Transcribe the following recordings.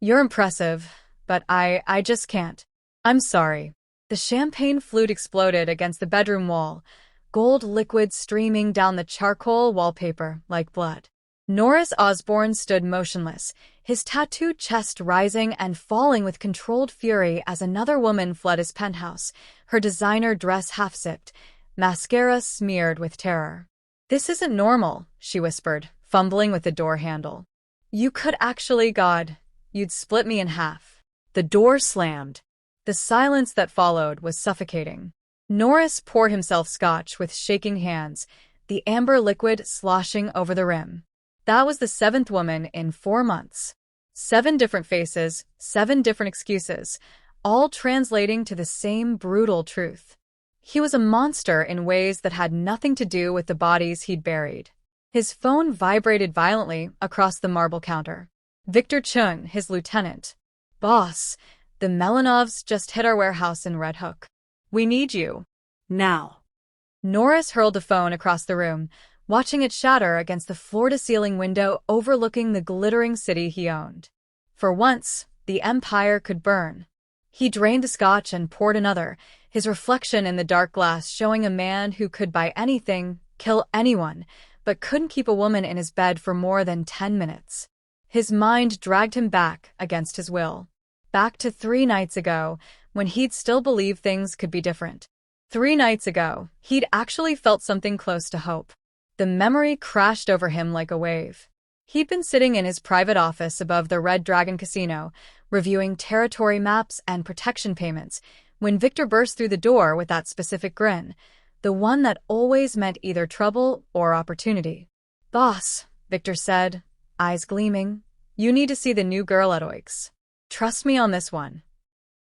You're impressive, but I just can't. I'm sorry. The champagne flute exploded against the bedroom wall, gold liquid streaming down the charcoal wallpaper like blood. Norris Osborne stood motionless, his tattooed chest rising and falling with controlled fury as another woman fled his penthouse, her designer dress half-zipped, mascara smeared with terror. "This isn't normal," she whispered, fumbling with the door handle. "You could actually, God, you'd split me in half." The door slammed. The silence that followed was suffocating. Norris poured himself scotch with shaking hands, the amber liquid sloshing over the rim. That was the seventh woman in 4 months. 7 different faces, 7 different excuses, all translating to the same brutal truth. He was a monster in ways that had nothing to do with the bodies he'd buried. His phone vibrated violently across the marble counter. Victor Chun, his lieutenant. "Boss, the Melanovs just hit our warehouse in Red Hook. We need you. Now." Norris hurled the phone across the room, watching it shatter against the floor-to-ceiling window overlooking the glittering city he owned. For once, the empire could burn. He drained the scotch and poured another, his reflection in the dark glass showing a man who could buy anything, kill anyone, but couldn't keep a woman in his bed for more than 10 minutes. His mind dragged him back against his will. Back to 3 nights ago, when he'd still believed things could be different. 3 nights ago, he'd actually felt something close to hope. The memory crashed over him like a wave. He'd been sitting in his private office above the Red Dragon Casino, reviewing territory maps and protection payments, when Victor burst through the door with that specific grin, the one that always meant either trouble or opportunity. "Boss," Victor said, eyes gleaming, "you need to see the new girl at Oyx. Trust me on this one."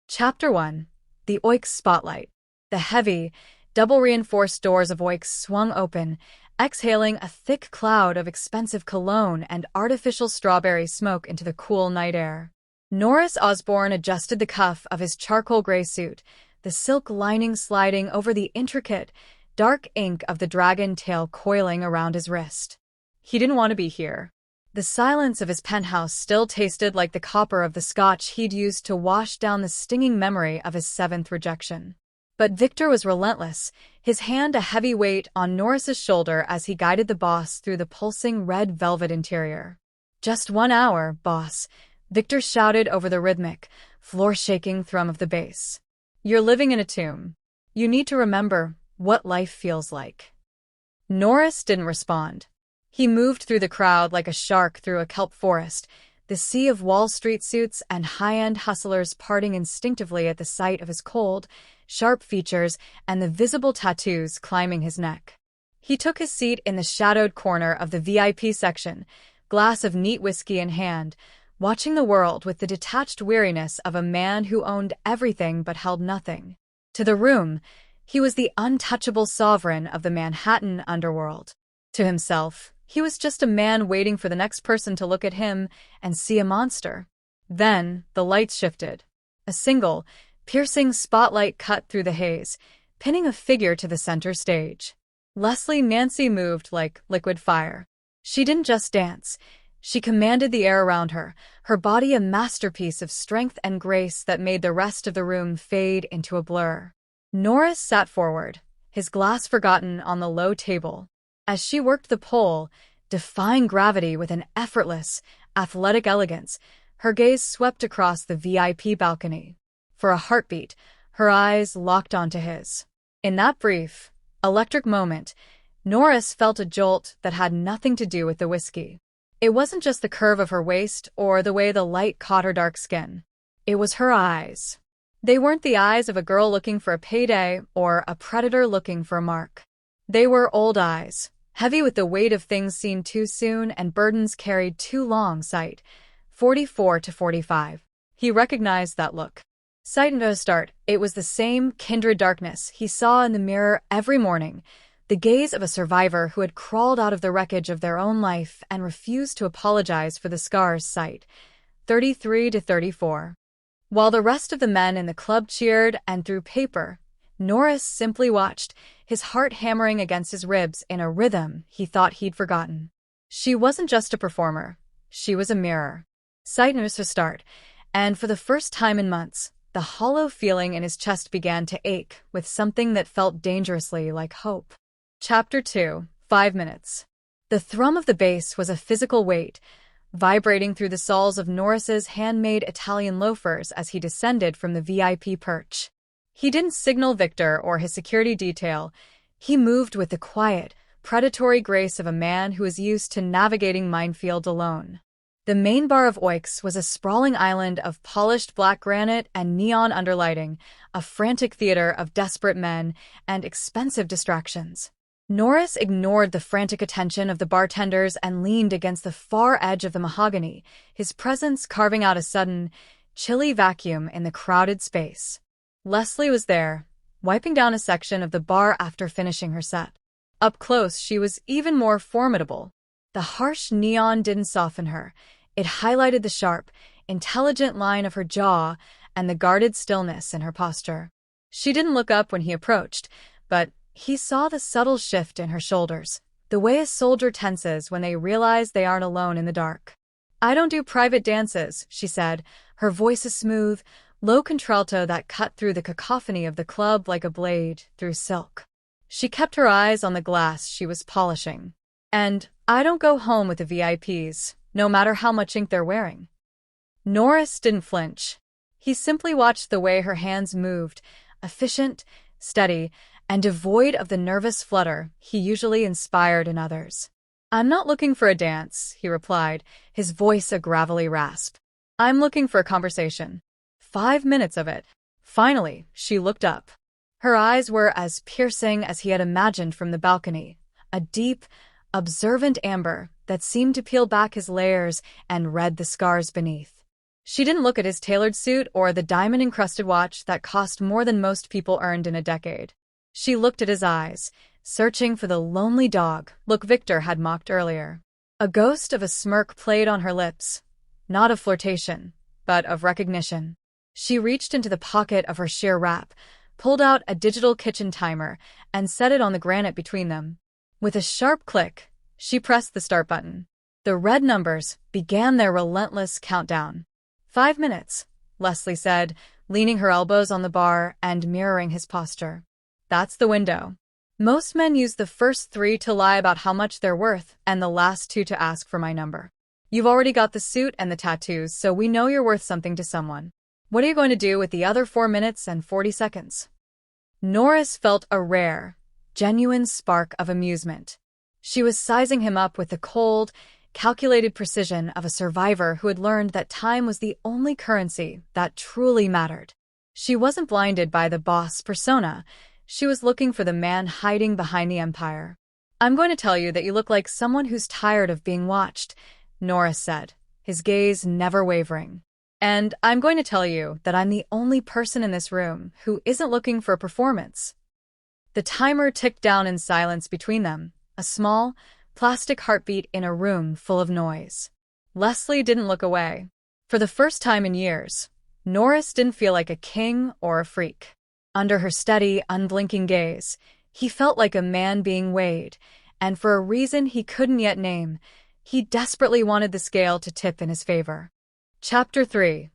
Chapter 1. The Oyx Spotlight. The heavy, double-reinforced doors of Oyx swung open, exhaling a thick cloud of expensive cologne and artificial strawberry smoke into the cool night air. Norris Osborne adjusted the cuff of his charcoal gray suit, the silk lining sliding over the intricate, dark ink of the dragon tail coiling around his wrist. He didn't want to be here. The silence of his penthouse still tasted like the copper of the scotch he'd used to wash down the stinging memory of his 7th rejection. But Victor was relentless, his hand a heavy weight on Norris's shoulder as he guided the boss through the pulsing red velvet interior. "Just 1 hour, boss," Victor shouted over the rhythmic, floor-shaking thrum of the bass. "You're living in a tomb. You need to remember what life feels like." Norris didn't respond. He moved through the crowd like a shark through a kelp forest, the sea of Wall Street suits and high-end hustlers parting instinctively at the sight of his cold, sharp features and the visible tattoos climbing his neck. He took his seat in the shadowed corner of the VIP section, glass of neat whiskey in hand, watching the world with the detached weariness of a man who owned everything but held nothing. To the room, he was the untouchable sovereign of the Manhattan underworld. To himself, he was just a man waiting for the next person to look at him and see a monster. Then, the lights shifted. A single, piercing spotlight cut through the haze, pinning a figure to the center stage. Leslie Nancy moved like liquid fire. She didn't just dance. She commanded the air around her, her body a masterpiece of strength and grace that made the rest of the room fade into a blur. Norris sat forward, his glass forgotten on the low table. As she worked the pole, defying gravity with an effortless, athletic elegance, her gaze swept across the VIP balcony. For a heartbeat, her eyes locked onto his. In that brief, electric moment, Norris felt a jolt that had nothing to do with the whiskey. It wasn't just the curve of her waist or the way the light caught her dark skin. It was her eyes. They weren't the eyes of a girl looking for a payday or a predator looking for a mark. They were old eyes, heavy with the weight of things seen too soon and burdens carried too long. Sight, 44 to 45. He recognized that look. Sight and a start, it was the same kindred darkness he saw in the mirror every morning, the gaze of a survivor who had crawled out of the wreckage of their own life and refused to apologize for the scars. Sight, 33 to 34. While the rest of the men in the club cheered and threw paper, Norris simply watched, his heart hammering against his ribs in a rhythm he thought he'd forgotten. She wasn't just a performer. She was a mirror. Sight and a start, and for the first time in months, the hollow feeling in his chest began to ache with something that felt dangerously like hope. Chapter 2, 5 minutes. The thrum of the bass was a physical weight, vibrating through the soles of Norris's handmade Italian loafers as he descended from the VIP perch. He didn't signal Victor or his security detail. He moved with the quiet, predatory grace of a man who is used to navigating minefields alone. The main bar of Oyx was a sprawling island of polished black granite and neon underlighting, a frantic theater of desperate men and expensive distractions. Norris ignored the frantic attention of the bartenders and leaned against the far edge of the mahogany, his presence carving out a sudden, chilly vacuum in the crowded space. Leslie was there, wiping down a section of the bar after finishing her set. Up close, she was even more formidable. The harsh neon didn't soften her. It highlighted the sharp, intelligent line of her jaw and the guarded stillness in her posture. She didn't look up when he approached, but he saw the subtle shift in her shoulders, the way a soldier tenses when they realize they aren't alone in the dark. "I don't do private dances," she said, her voice a smooth, low contralto that cut through the cacophony of the club like a blade through silk. She kept her eyes on the glass she was polishing. "And I don't go home with the VIPs, no matter how much ink they're wearing." Norris didn't flinch. He simply watched the way her hands moved, efficient, steady, and devoid of the nervous flutter he usually inspired in others. "I'm not looking for a dance," he replied, his voice a gravelly rasp. "I'm looking for a conversation. 5 minutes of it." Finally, she looked up. Her eyes were as piercing as he had imagined from the balcony, a deep, observant amber that seemed to peel back his layers and read the scars beneath. She didn't look at his tailored suit or the diamond-encrusted watch that cost more than most people earned in a decade. She looked at his eyes, searching for the lonely dog look Victor had mocked earlier. A ghost of a smirk played on her lips, not of flirtation, but of recognition. She reached into the pocket of her sheer wrap, pulled out a digital kitchen timer, and set it on the granite between them. With a sharp click, she pressed the start button. The red numbers began their relentless countdown. 5 minutes, Leslie said, leaning her elbows on the bar and mirroring his posture. "That's the window. Most men use the first 3 to lie about how much they're worth and the last 2 to ask for my number. You've already got the suit and the tattoos, so we know you're worth something to someone. What are you going to do with the other 4 minutes and 40 seconds? Norris felt a rare, genuine spark of amusement. She was sizing him up with the cold, calculated precision of a survivor who had learned that time was the only currency that truly mattered. She wasn't blinded by the boss persona. She was looking for the man hiding behind the empire. "I'm going to tell you that you look like someone who's tired of being watched," Norris said, his gaze never wavering. "And I'm going to tell you that I'm the only person in this room who isn't looking for a performance." The timer ticked down in silence between them, a small, plastic heartbeat in a room full of noise. Leslie didn't look away. For the first time in years, Norris didn't feel like a king or a freak. Under her steady, unblinking gaze, he felt like a man being weighed, and for a reason he couldn't yet name, he desperately wanted the scale to tip in his favor. Chapter 3.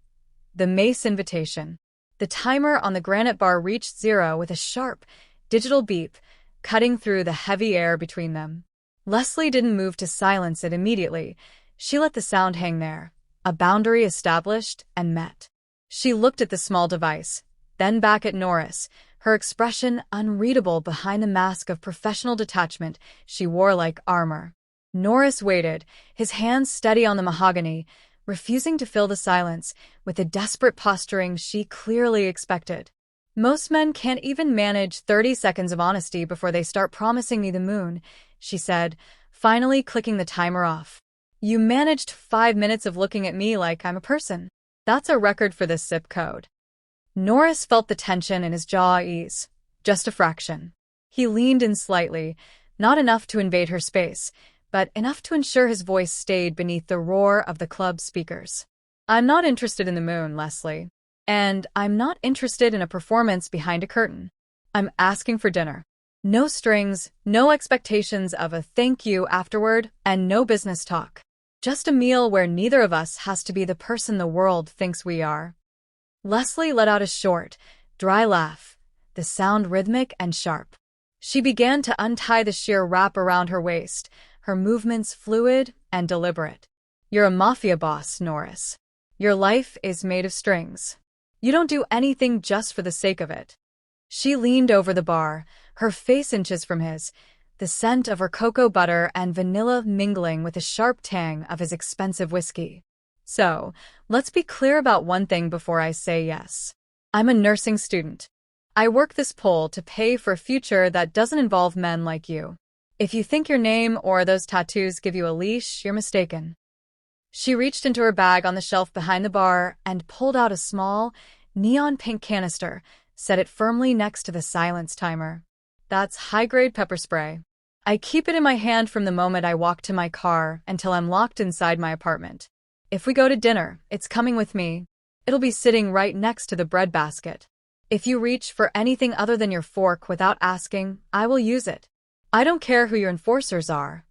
The Mace Invitation. The timer on the granite bar reached 0 with a sharp, digital beep, cutting through the heavy air between them. Leslie didn't move to silence it immediately. She let the sound hang there, a boundary established and met. She looked at the small device, then back at Norris, her expression unreadable behind the mask of professional detachment she wore like armor. Norris waited, his hands steady on the mahogany, refusing to fill the silence with the desperate posturing she clearly expected. "Most men can't even manage 30 seconds of honesty before they start promising me the moon," she said, finally clicking the timer off. "You managed 5 minutes of looking at me like I'm a person. That's a record for this zip code." Norris felt the tension in his jaw ease, just a fraction. He leaned in slightly, not enough to invade her space, but enough to ensure his voice stayed beneath the roar of the club speakers. "I'm not interested in the moon, Leslie. And I'm not interested in a performance behind a curtain. I'm asking for dinner. No strings, no expectations of a thank you afterward, and no business talk." Just a meal where neither of us has to be the person the world thinks we are. Leslie let out a short, dry laugh, the sound rhythmic and sharp. She began to untie the sheer wrap around her waist, her movements fluid and deliberate. You're a mafia boss, Norris. Your life is made of strings. You don't do anything just for the sake of it. She leaned over the bar, her face inches from his, the scent of her cocoa butter and vanilla mingling with the sharp tang of his expensive whiskey. So, let's be clear about one thing before I say yes. I'm a nursing student. I work this pole to pay for a future that doesn't involve men like you. If you think your name or those tattoos give you a leash, you're mistaken. She reached into her bag on the shelf behind the bar and pulled out a small, neon pink canister, set it firmly next to the silence timer. That's high-grade pepper spray. I keep it in my hand from the moment I walk to my car until I'm locked inside my apartment. If we go to dinner, it's coming with me. It'll be sitting right next to the bread basket. If you reach for anything other than your fork without asking, I will use it. I don't care who your enforcers are.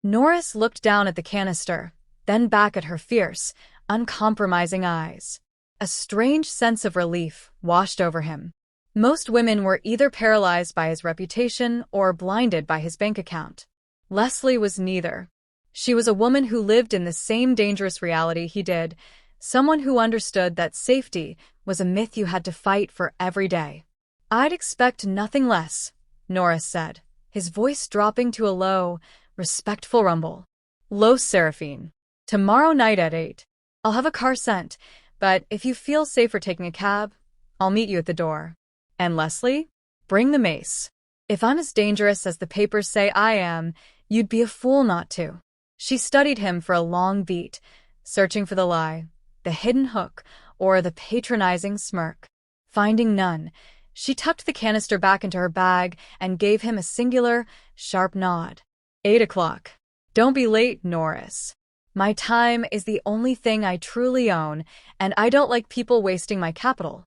Norris looked down at the canister, then back at her fierce, uncompromising eyes. A strange sense of relief washed over him. Most women were either paralyzed by his reputation or blinded by his bank account. Leslie was neither. She was a woman who lived in the same dangerous reality he did, someone who understood that safety was a myth you had to fight for every day. I'd expect nothing less, Norris said, his voice dropping to a low, respectful rumble. Los Seraphine. Tomorrow night at 8. I'll have a car sent, but if you feel safer taking a cab, I'll meet you at the door. And Leslie, bring the mace. If I'm as dangerous as the papers say I am, you'd be a fool not to. She studied him for a long beat, searching for the lie, the hidden hook, or the patronizing smirk. Finding none, she tucked the canister back into her bag and gave him a singular, sharp nod. 8 o'clock. Don't be late, Norris. My time is the only thing I truly own, and I don't like people wasting my capital.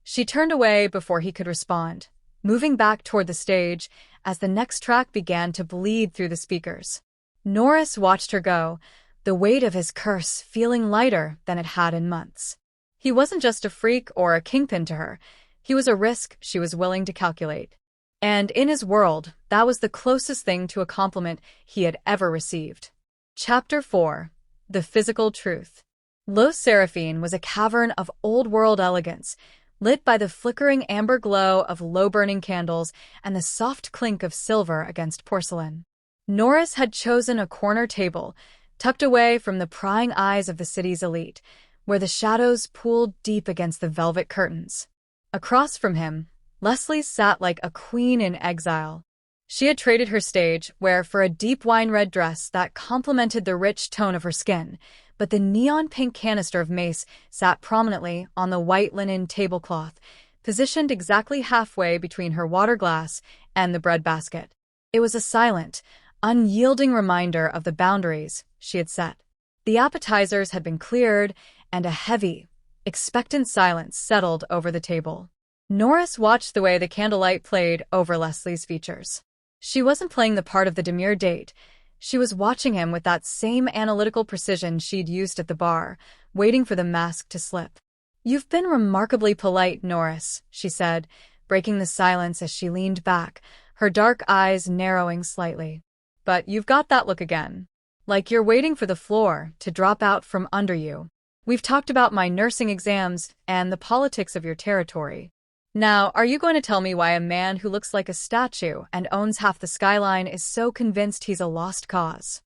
She turned away before he could respond, moving back toward the stage as the next track began to bleed through the speakers. Norris watched her go, the weight of his curse feeling lighter than it had in months. He wasn't just a freak or a kingpin to her. He was a risk she was willing to calculate. And in his world, that was the closest thing to a compliment he had ever received. Chapter 4. The Physical Truth. Los Seraphine was a cavern of old-world elegance, lit by the flickering amber glow of low-burning candles and the soft clink of silver against porcelain. Norris had chosen a corner table, tucked away from the prying eyes of the city's elite, where the shadows pooled deep against the velvet curtains. Across from him, Leslie sat like a queen in exile. She had traded her stage wear for a deep wine-red dress that complemented the rich tone of her skin, but the neon-pink canister of mace sat prominently on the white linen tablecloth, positioned exactly halfway between her water glass and the bread basket. It was a silent, unyielding reminder of the boundaries she had set. The appetizers had been cleared, and a heavy, expectant silence settled over the table. Norris watched the way the candlelight played over Leslie's features. She wasn't playing the part of the demure date. She was watching him with that same analytical precision she'd used at the bar, waiting for the mask to slip. "You've been remarkably polite, Norris," she said, breaking the silence as she leaned back, her dark eyes narrowing slightly. "But you've got that look again. Like you're waiting for the floor to drop out from under you. We've talked about my nursing exams and the politics of your territory. Now, are you going to tell me why a man who looks like a statue and owns half the skyline is so convinced he's a lost cause?"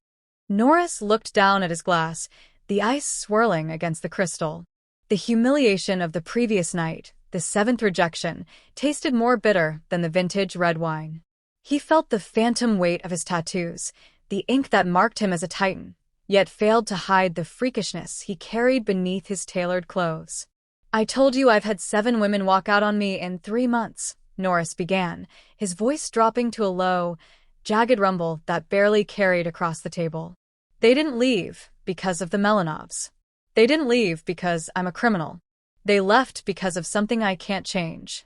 Norris looked down at his glass, the ice swirling against the crystal. The humiliation of the previous night, the 7th rejection, tasted more bitter than the vintage red wine. He felt the phantom weight of his tattoos, the ink that marked him as a titan, yet failed to hide the freakishness he carried beneath his tailored clothes. "I told you I've had 7 women walk out on me in 3 months, Norris began, his voice dropping to a low, jagged rumble that barely carried across the table. "They didn't leave because of the Melanovs. They didn't leave because I'm a criminal. They left because of something I can't change."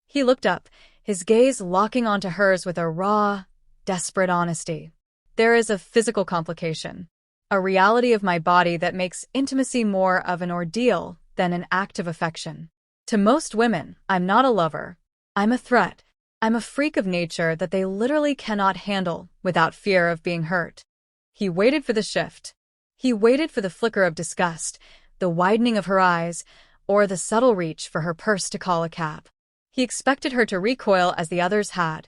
He looked up, his gaze locking onto hers with a raw, desperate honesty. "There is a physical complication. a reality of my body that makes intimacy more of an ordeal than an act of affection. To most women, I'm not a lover. I'm a threat. I'm a freak of nature that they literally cannot handle without fear of being hurt. He waited for the shift. He waited for the flicker of disgust, the widening of her eyes, or the subtle reach for her purse to call a cab. He expected her to recoil as the others had,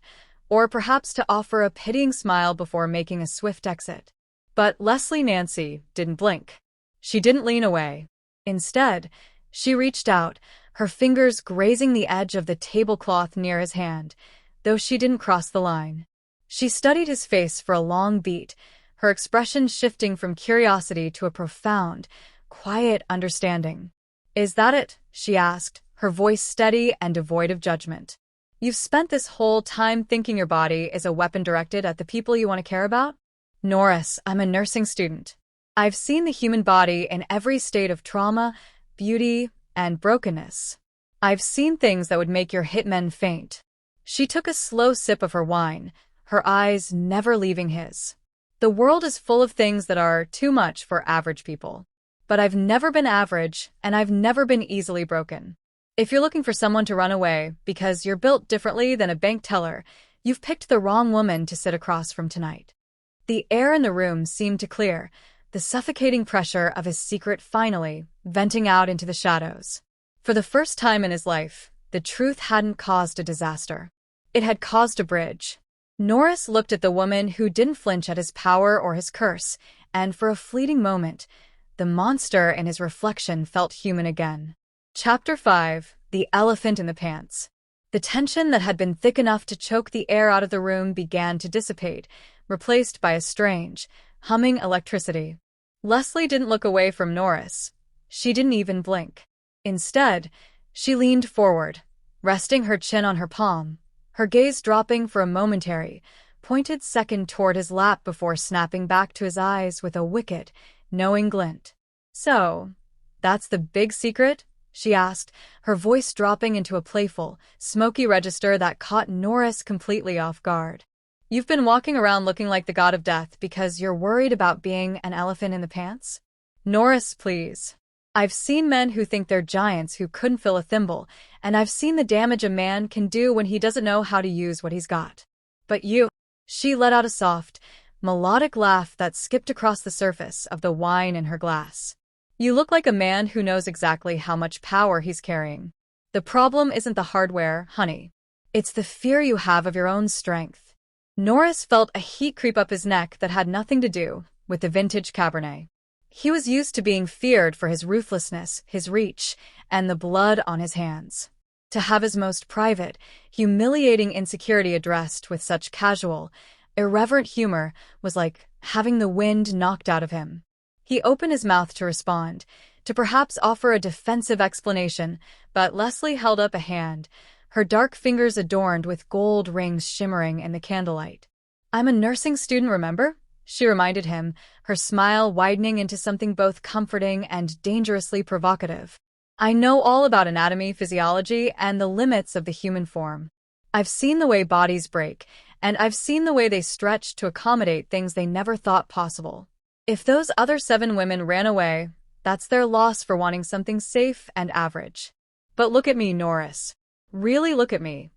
or perhaps to offer a pitying smile before making a swift exit. But Leslie Nancy didn't blink. She didn't lean away. Instead, she reached out, her fingers grazing the edge of the tablecloth near his hand, though she didn't cross the line. She studied his face for a long beat, her expression shifting from curiosity to a profound, quiet understanding. "Is that it?" she asked, her voice steady and devoid of judgment. "You've spent this whole time thinking your body is a weapon directed at the people you want to care about?" "Norris, I'm a nursing student. I've seen the human body in every state of trauma, beauty, and brokenness. I've seen things that would make your hitmen faint." She took a slow sip of her wine, her eyes never leaving his. "The world is full of things that are too much for average people. But I've never been average, and I've never been easily broken. If you're looking for someone to run away because you're built differently than a bank teller, you've picked the wrong woman to sit across from tonight." The air in the room seemed to clear, the suffocating pressure of his secret finally venting out into the shadows. For the first time in his life, the truth hadn't caused a disaster. It had caused a bridge. Norris looked at the woman who didn't flinch at his power or his curse, and for a fleeting moment, the monster in his reflection felt human again. Chapter 5: The Elephant in the Pants. The tension that had been thick enough to choke the air out of the room began to dissipate, replaced by a strange, humming electricity. Leslie didn't look away from Norris. She didn't even blink. Instead, she leaned forward, resting her chin on her palm, her gaze dropping for a momentary, pointed second toward his lap before snapping back to his eyes with a wicked, knowing glint. "So, that's the big secret?" she asked, her voice dropping into a playful, smoky register that caught Norris completely off guard. "You've been walking around looking like the god of death because you're worried about being an elephant in the pants?" "Norris, please. I've seen men who think they're giants who couldn't fill a thimble, and I've seen the damage a man can do when he doesn't know how to use what he's got. But you—" She let out a soft, melodic laugh that skipped across the surface of the wine in her glass. "You look like a man who knows exactly how much power he's carrying. The problem isn't the hardware, honey. It's the fear you have of your own strength." Norris felt a heat creep up his neck that had nothing to do with the vintage Cabernet. He was used to being feared for his ruthlessness, his reach, and the blood on his hands. To have his most private, humiliating insecurity addressed with such casual, irreverent humor was like having the wind knocked out of him. He opened his mouth to respond, to perhaps offer a defensive explanation, but Leslie held up a hand, her dark fingers adorned with gold rings shimmering in the candlelight. "I'm a nursing student, remember?" she reminded him, her smile widening into something both comforting and dangerously provocative. "I know all about anatomy, physiology, and the limits of the human form. I've seen the way bodies break, and I've seen the way they stretch to accommodate things they never thought possible. If those other 7 women ran away, that's their loss for wanting something safe and average. But look at me, Norris. Really look at me."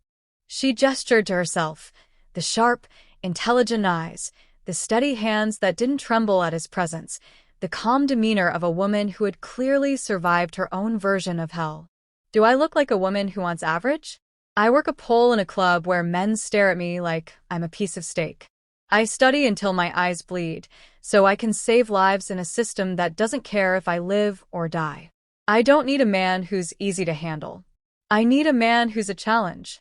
She gestured to herself, the sharp, intelligent eyes, the steady hands that didn't tremble at his presence, the calm demeanor of a woman who had clearly survived her own version of hell. "Do I look like a woman who wants average? I work a pole in a club where men stare at me like I'm a piece of steak. I study until my eyes bleed, so I can save lives in a system that doesn't care if I live or die. I don't need a man who's easy to handle. I need a man who's a challenge."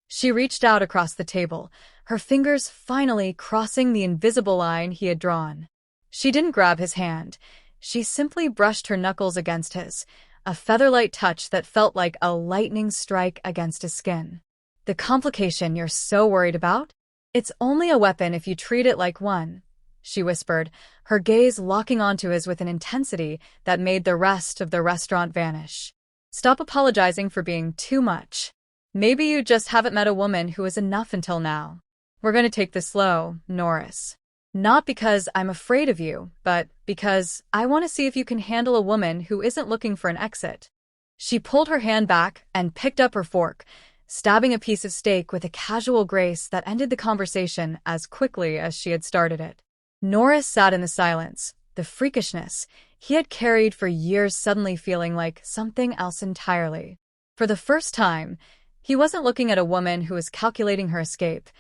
She reached out across the table, her fingers finally crossing the invisible line he had drawn. She didn't grab his hand. She simply brushed her knuckles against his, a featherlight touch that felt like a lightning strike against his skin. "The complication you're so worried about? It's only a weapon if you treat it like one," she whispered, her gaze locking onto his with an intensity that made the rest of the restaurant vanish. "Stop apologizing for being too much. Maybe you just haven't met a woman who is enough until now. We're going to take this slow, Norris." Not because I'm afraid of you, but because I want to see if you can handle a woman who isn't looking for an exit. She pulled her hand back and picked up her fork, stabbing a piece of steak with a casual grace that ended the conversation as quickly as she had started it. Norris sat in the silence, the freakishness he had carried for years suddenly feeling like something else entirely. For the first time, he wasn't looking at a woman who was calculating her escape.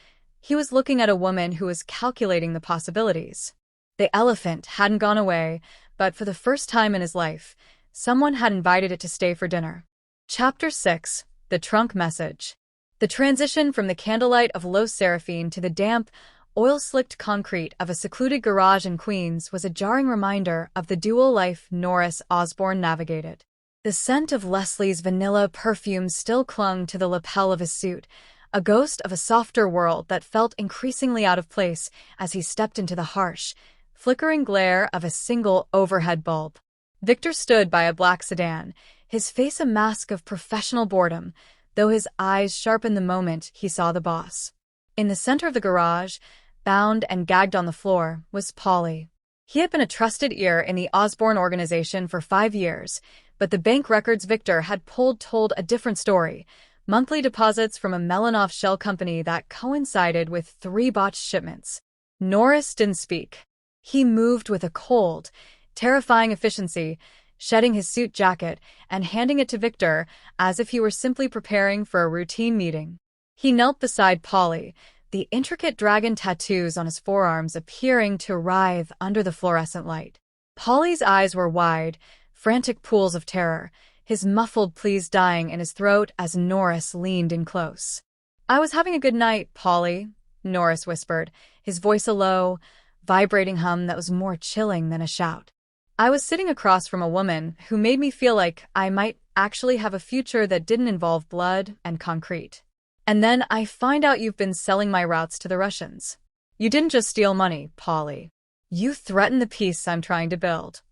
He was looking at a woman who was calculating the possibilities. The elephant hadn't gone away, but for the first time in his life, someone had invited it to stay for dinner. Chapter 6. The Trunk Message. The transition from the candlelight of Los Seraphine to the damp, oil-slicked concrete of a secluded garage in Queens was a jarring reminder of the dual life Norris Osborne navigated. The scent of Leslie's vanilla perfume still clung to the lapel of his suit, a ghost of a softer world that felt increasingly out of place as he stepped into the harsh, flickering glare of a single overhead bulb. Victor stood by a black sedan, his face a mask of professional boredom, though his eyes sharpened the moment he saw the boss. In the center of the garage, bound and gagged on the floor, was Polly. He had been a trusted ear in the Osborne organization for 5 years, but the bank records Victor had pulled told a different story. Monthly deposits from a Melanov shell company that coincided with 3 botched shipments. Norris didn't speak. He moved with a cold, terrifying efficiency, shedding his suit jacket and handing it to Victor as if he were simply preparing for a routine meeting. He knelt beside Polly, the intricate dragon tattoos on his forearms appearing to writhe under the fluorescent light. Polly's eyes were wide, frantic pools of terror, his muffled pleas dying in his throat as Norris leaned in close. "I was having a good night, Polly," Norris whispered, his voice a low, vibrating hum that was more chilling than a shout. "I was sitting across from a woman who made me feel like I might actually have a future that didn't involve blood and concrete. And then I find out you've been selling my routes to the Russians. You didn't just steal money, Polly. You threatened the peace I'm trying to build."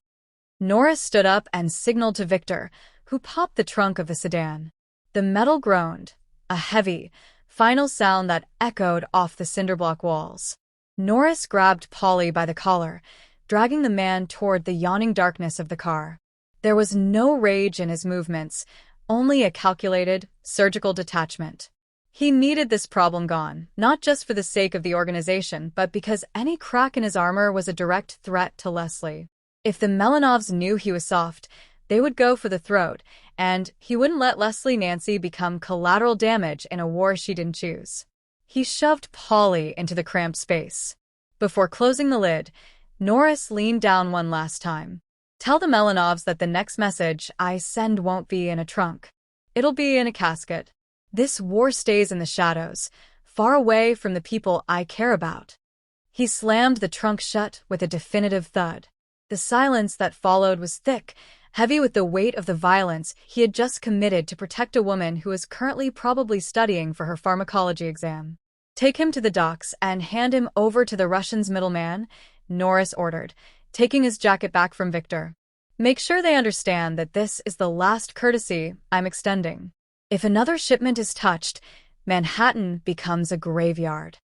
Norris stood up and signaled to Victor, who popped the trunk of the sedan. The metal groaned, a heavy, final sound that echoed off the cinderblock walls. Norris grabbed Polly by the collar, dragging the man toward the yawning darkness of the car. There was no rage in his movements, only a calculated, surgical detachment. He needed this problem gone, not just for the sake of the organization, but because any crack in his armor was a direct threat to Leslie. If the Melanovs knew he was soft, they would go for the throat, and he wouldn't let Leslie Nancy become collateral damage in a war she didn't choose. He shoved Polly into the cramped space. Before closing the lid, Norris leaned down one last time. "Tell the Melanovs that the next message I send won't be in a trunk. It'll be in a casket. This war stays in the shadows, far away from the people I care about." He slammed the trunk shut with a definitive thud. The silence that followed was thick, heavy with the weight of the violence he had just committed to protect a woman who is currently probably studying for her pharmacology exam. "Take him to the docks and hand him over to the Russians' middleman," Norris ordered, taking his jacket back from Victor. "Make sure they understand that this is the last courtesy I'm extending. If another shipment is touched, Manhattan becomes a graveyard."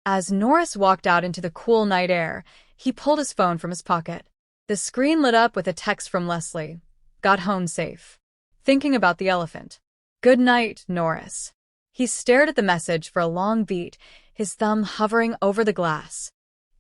As Norris walked out into the cool night air, he pulled his phone from his pocket. The screen lit up with a text from Leslie. "Got home safe. Thinking about the elephant. Good night, Norris." He stared at the message for a long beat, his thumb hovering over the glass.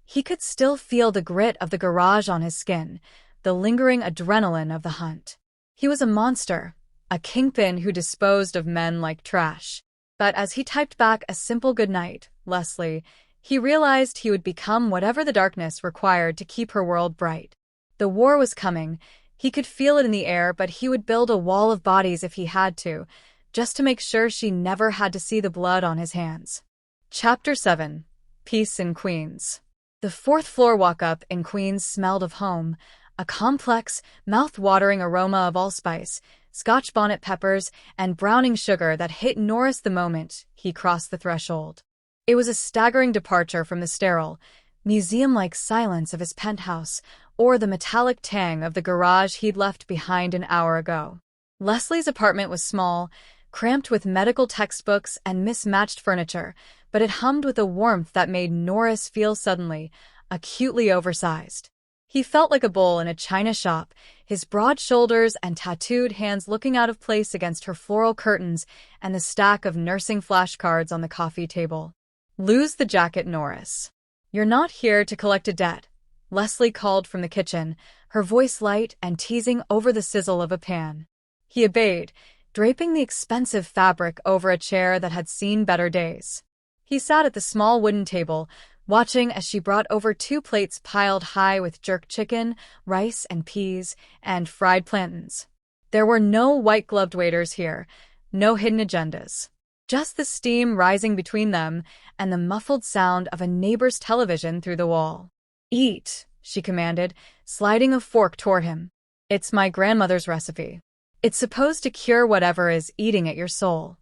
He could still feel the grit of the garage on his skin, the lingering adrenaline of the hunt. He was a monster, a kingpin who disposed of men like trash. But as he typed back a simple goodnight, Leslie, he realized he would become whatever the darkness required to keep her world bright. The war was coming. He could feel it in the air, but he would build a wall of bodies if he had to, just to make sure she never had to see the blood on his hands. Chapter 7. Peace in Queens. The 4th floor walk-up in Queens smelled of home, a complex, mouth-watering aroma of allspice, Scotch bonnet peppers, and browning sugar that hit Norris the moment he crossed the threshold. It was a staggering departure from the sterile, museum-like silence of his penthouse, or the metallic tang of the garage he'd left behind an hour ago. Leslie's apartment was small, cramped with medical textbooks and mismatched furniture, but it hummed with a warmth that made Norris feel suddenly acutely oversized. He felt like a bull in a china shop, his broad shoulders and tattooed hands looking out of place against her floral curtains and the stack of nursing flashcards on the coffee table. "Lose the jacket, Norris. You're not here to collect a debt," Leslie called from the kitchen, her voice light and teasing over the sizzle of a pan. He obeyed, draping the expensive fabric over a chair that had seen better days. He sat at the small wooden table, watching as she brought over 2 plates piled high with jerk chicken, rice and peas, and fried plantains. There were no white-gloved waiters here, no hidden agendas. Just the steam rising between them and the muffled sound of a neighbor's television through the wall. "Eat," she commanded, sliding a fork toward him. "It's my grandmother's recipe. It's supposed to cure whatever is eating at your soul."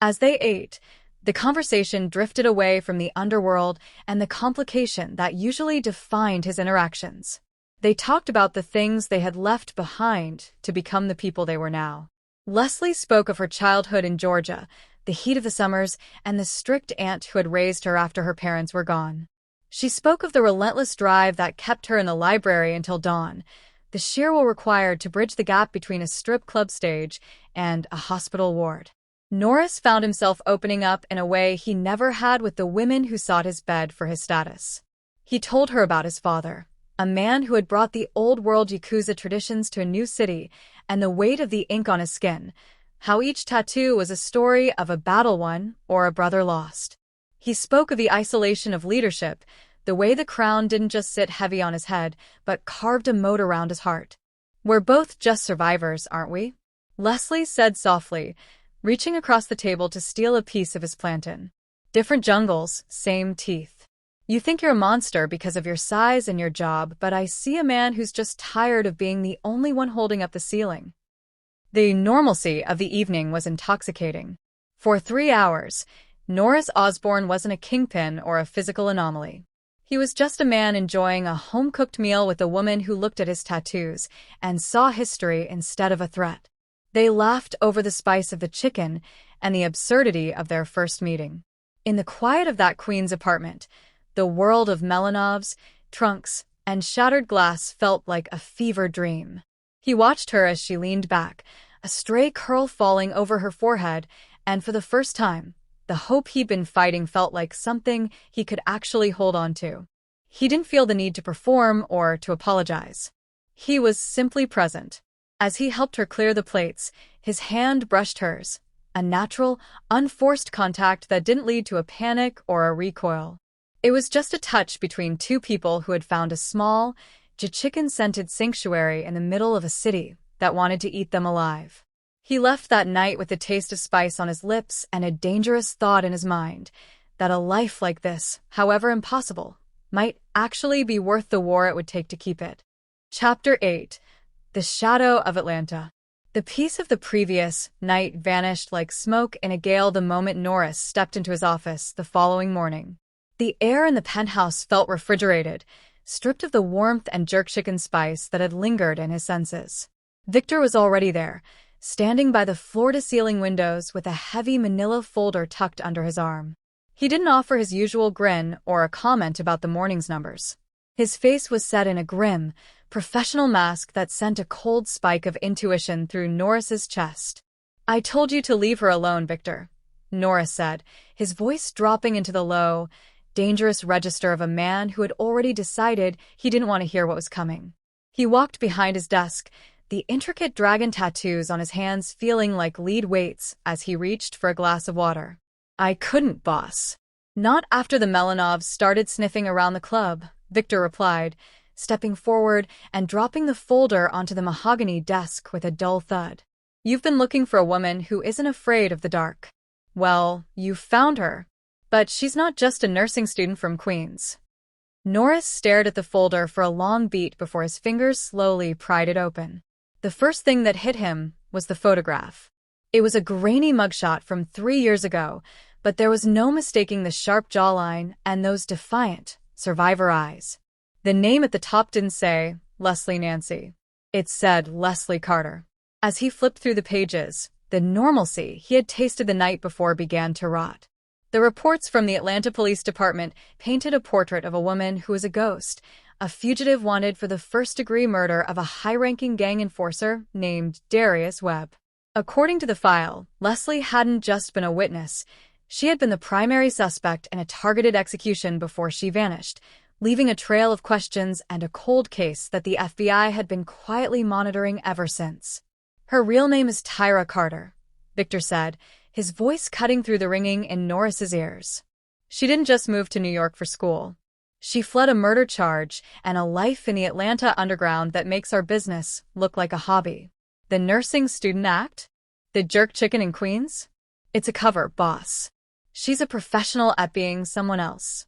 As they ate, the conversation drifted away from the underworld and the complication that usually defined his interactions. They talked about the things they had left behind to become the people they were now. Leslie spoke of her childhood in Georgia, the heat of the summers, and the strict aunt who had raised her after her parents were gone. She spoke of the relentless drive that kept her in the library until dawn, the sheer will required to bridge the gap between a strip club stage and a hospital ward. Norris found himself opening up in a way he never had with the women who sought his bed for his status. He told her about his father, a man who had brought the old-world Yakuza traditions to a new city, and the weight of the ink on his skin, how each tattoo was a story of a battle won or a brother lost. He spoke of the isolation of leadership, the way the crown didn't just sit heavy on his head, but carved a moat around his heart. "We're both just survivors, aren't we?" Leslie said softly, reaching across the table to steal a piece of his plantain. "Different jungles, same teeth. You think you're a monster because of your size and your job, but I see a man who's just tired of being the only one holding up the ceiling." The normalcy of the evening was intoxicating. For 3 hours, Norris Osborne wasn't a kingpin or a physical anomaly. He was just a man enjoying a home-cooked meal with a woman who looked at his tattoos and saw history instead of a threat. They laughed over the spice of the chicken and the absurdity of their first meeting. In the quiet of that queen's apartment, the world of Melanovs, trunks, and shattered glass felt like a fever dream. He watched her as she leaned back, a stray curl falling over her forehead, and for the first time, the hope he'd been fighting felt like something he could actually hold on to. He didn't feel the need to perform or to apologize. He was simply present. As he helped her clear the plates, his hand brushed hers, a natural, unforced contact that didn't lead to a panic or a recoil. It was just a touch between 2 people who had found a small, chicken-scented sanctuary in the middle of a city that wanted to eat them alive. He left that night with the taste of spice on his lips and a dangerous thought in his mind, that a life like this, however impossible, might actually be worth the war it would take to keep it. Chapter 8. The Shadow of Atlanta. The peace of the previous night vanished like smoke in a gale the moment Norris stepped into his office the following morning. The air in the penthouse felt refrigerated, stripped of the warmth and jerk chicken spice that had lingered in his senses. Victor was already there, standing by the floor-to-ceiling windows with a heavy manila folder tucked under his arm. He didn't offer his usual grin or a comment about the morning's numbers. His face was set in a grim, professional mask that sent a cold spike of intuition through Norris's chest. "I told you to leave her alone, Victor," Norris said, his voice dropping into the low, dangerous register of a man who had already decided he didn't want to hear what was coming. He walked behind his desk, the intricate dragon tattoos on his hands feeling like lead weights as he reached for a glass of water. "I couldn't, boss." "Not after the Melanovs started sniffing around the club," Victor replied, stepping forward and dropping the folder onto the mahogany desk with a dull thud. "You've been looking for a woman who isn't afraid of the dark. Well, you've found her. But she's not just a nursing student from Queens." Norris stared at the folder for a long beat before his fingers slowly pried it open. The first thing that hit him was the photograph. It was a grainy mugshot from 3 years ago, but there was no mistaking the sharp jawline and those defiant, survivor eyes. The name at the top didn't say Leslie Nancy. It said Leslie Carter. As he flipped through the pages, the normalcy he had tasted the night before began to rot. The reports from the Atlanta Police Department painted a portrait of a woman who was a ghost, a fugitive wanted for the first-degree murder of a high-ranking gang enforcer named Darius Webb. According to the file, Leslie hadn't just been a witness. She had been the primary suspect in a targeted execution before she vanished, leaving a trail of questions and a cold case that the FBI had been quietly monitoring ever since. Her real name is Tyra Carter, Victor said, his voice cutting through the ringing in Norris's ears. She didn't just move to New York for school. She fled a murder charge and a life in the Atlanta underground that makes our business look like a hobby. The nursing student act? The jerk chicken in Queens? It's a cover, boss. She's a professional at being someone else.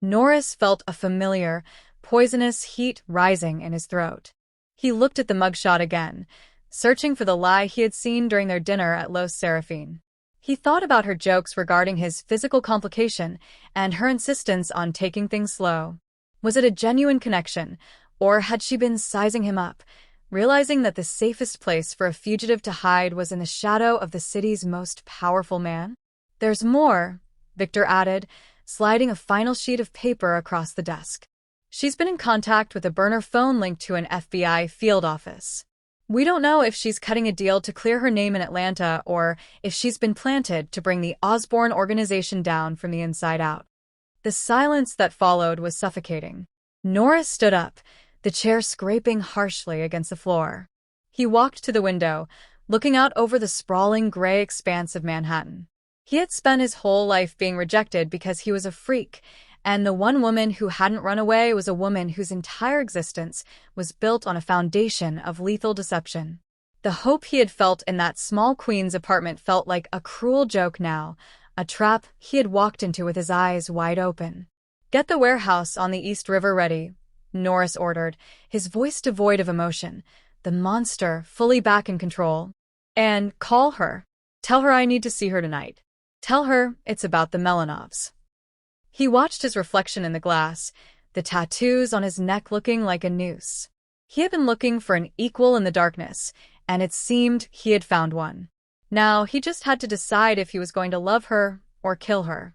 Norris felt a familiar, poisonous heat rising in his throat. He looked at the mugshot again, searching for the lie he had seen during their dinner at Los Serafin. He thought about her jokes regarding his physical complication and her insistence on taking things slow. Was it a genuine connection, or had she been sizing him up, realizing that the safest place for a fugitive to hide was in the shadow of the city's most powerful man? There's more, Victor added, sliding a final sheet of paper across the desk. She's been in contact with a burner phone linked to an FBI field office. We don't know if she's cutting a deal to clear her name in Atlanta or if she's been planted to bring the Osborne organization down from the inside out. The silence that followed was suffocating. Norris stood up, the chair scraping harshly against the floor. He walked to the window, looking out over the sprawling gray expanse of Manhattan. He had spent his whole life being rejected because he was a freak, and the one woman who hadn't run away was a woman whose entire existence was built on a foundation of lethal deception. The hope he had felt in that small Queens apartment felt like a cruel joke now, a trap he had walked into with his eyes wide open. "Get the warehouse on the East River ready," Norris ordered, his voice devoid of emotion, the monster fully back in control. "And call her. Tell her I need to see her tonight. Tell her it's about the Melanovs." He watched his reflection in the glass, the tattoos on his neck looking like a noose. He had been looking for an equal in the darkness, and it seemed he had found one. Now he just had to decide if he was going to love her or kill her.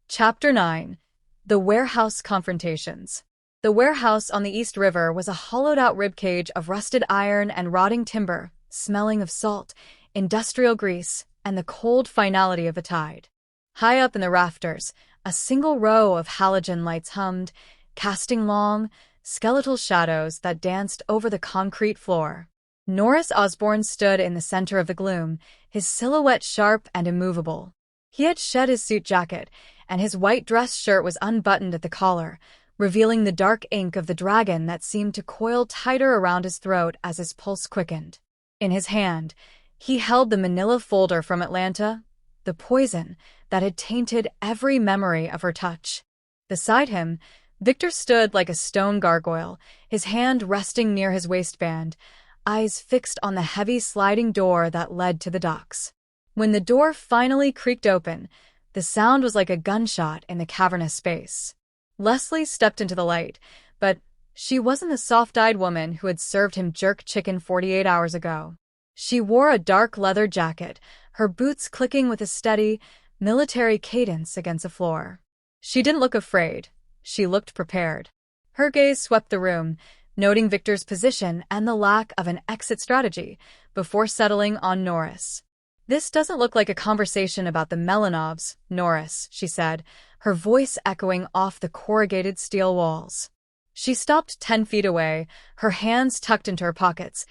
Chapter 9. The Warehouse Confrontations. The warehouse on the East River was a hollowed-out ribcage of rusted iron and rotting timber, smelling of salt, industrial grease, and the cold finality of a tide. High up in the rafters, a single row of halogen lights hummed, casting long, skeletal shadows that danced over the concrete floor. Norris Osborne stood in the center of the gloom, his silhouette sharp and immovable. He had shed his suit jacket, and his white dress shirt was unbuttoned at the collar, revealing the dark ink of the dragon that seemed to coil tighter around his throat as his pulse quickened. In his hand, he held the manila folder from Atlanta, the poison that had tainted every memory of her touch. Beside him, Victor stood like a stone gargoyle, his hand resting near his waistband, eyes fixed on the heavy sliding door that led to the docks. When the door finally creaked open, the sound was like a gunshot in the cavernous space. Leslie stepped into the light, but she wasn't the soft-eyed woman who had served him jerk chicken 48 hours ago. She wore a dark leather jacket, her boots clicking with a steady, military cadence against the floor. She didn't look afraid. She looked prepared. Her gaze swept the room, noting Victor's position and the lack of an exit strategy, before settling on Norris. "This doesn't look like a conversation about the Melanovs, Norris," she said, her voice echoing off the corrugated steel walls. She stopped 10 feet away, her hands tucked into her pockets,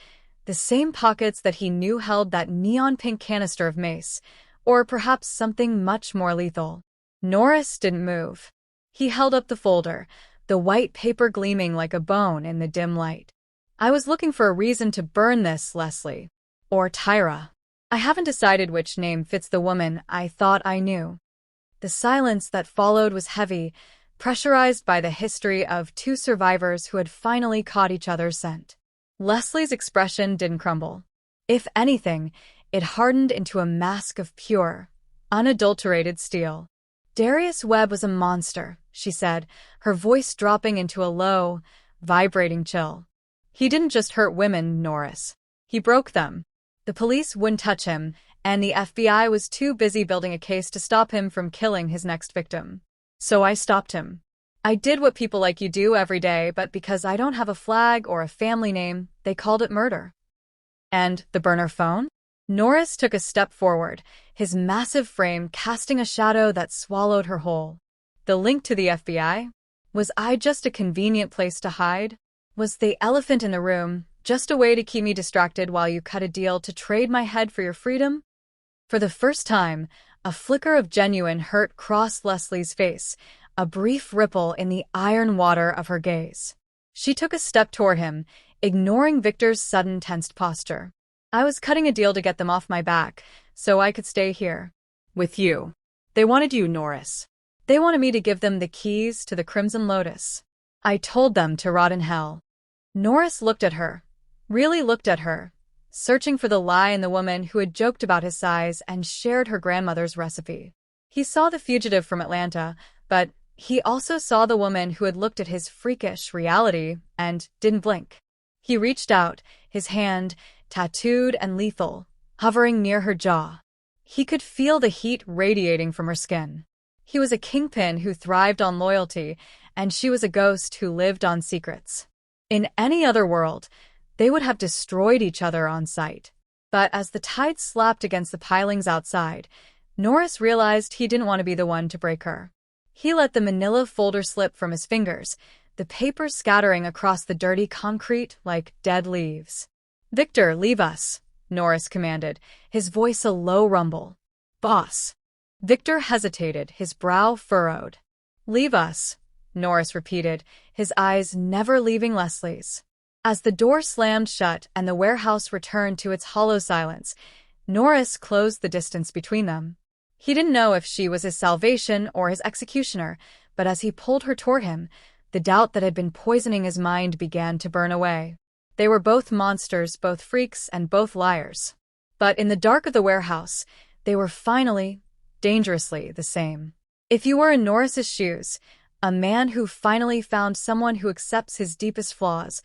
the same pockets that he knew held that neon-pink canister of mace, or perhaps something much more lethal. Norris didn't move. He held up the folder, the white paper gleaming like a bone in the dim light. "I was looking for a reason to burn this, Leslie. Or Tyra. I haven't decided which name fits the woman I thought I knew." The silence that followed was heavy, pressurized by the history of two survivors who had finally caught each other's scent. Leslie's expression didn't crumble. If anything, it hardened into a mask of pure, unadulterated steel. "Darius Webb was a monster," she said, her voice dropping into a low, vibrating chill. "He didn't just hurt women, Norris. He broke them. The police wouldn't touch him, and the FBI was too busy building a case to stop him from killing his next victim. So I stopped him. I did what people like you do every day, but because I don't have a flag or a family name, they called it murder. And the burner phone? Norris took a step forward, his massive frame casting a shadow that swallowed her whole. The link to the FBI? Was I just a convenient place to hide? Was the elephant in the room just a way to keep me distracted while you cut a deal to trade my head for your freedom? For the first time, a flicker of genuine hurt crossed Leslie's face, a brief ripple in the iron water of her gaze. She took a step toward him, ignoring Victor's sudden tensed posture. I was cutting a deal to get them off my back, so I could stay here. With you. They wanted you, Norris. They wanted me to give them the keys to the Crimson Lotus. I told them to rot in hell. Norris looked at her, really looked at her, searching for the lie in the woman who had joked about his size and shared her grandmother's recipe. He saw the fugitive from Atlanta, but he also saw the woman who had looked at his freakish reality and didn't blink. He reached out, his hand, tattooed and lethal, hovering near her jaw. He could feel the heat radiating from her skin. He was a kingpin who thrived on loyalty, and she was a ghost who lived on secrets. In any other world, they would have destroyed each other on sight. But as the tide slapped against the pilings outside, Norris realized he didn't want to be the one to break her. He let the manila folder slip from his fingers, the paper scattering across the dirty concrete like dead leaves. "Victor, leave us," Norris commanded, his voice a low rumble. "Boss." Victor hesitated, his brow furrowed. "Leave us," Norris repeated, his eyes never leaving Leslie's. As the door slammed shut and the warehouse returned to its hollow silence, Norris closed the distance between them. He didn't know if she was his salvation or his executioner, but as he pulled her toward him, the doubt that had been poisoning his mind began to burn away. They were both monsters, both freaks, and both liars. But in the dark of the warehouse, they were finally, dangerously, the same. If you were in Norris's shoes, a man who finally found someone who accepts his deepest flaws,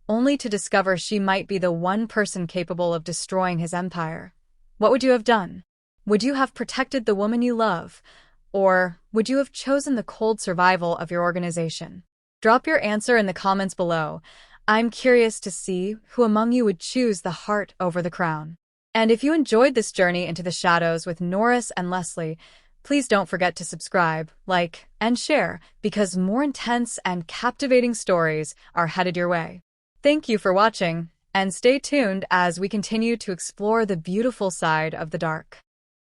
only to discover she might be the one person capable of destroying his empire, what would you have done? Would you have protected the woman you love? Or would you have chosen the cold survival of your organization? Drop your answer in the comments below. I'm curious to see who among you would choose the heart over the crown. And if you enjoyed this journey into the shadows with Norris and Leslie, please don't forget to subscribe, like, and share, because more intense and captivating stories are headed your way. Thank you for watching, and stay tuned as we continue to explore the beautiful side of the dark.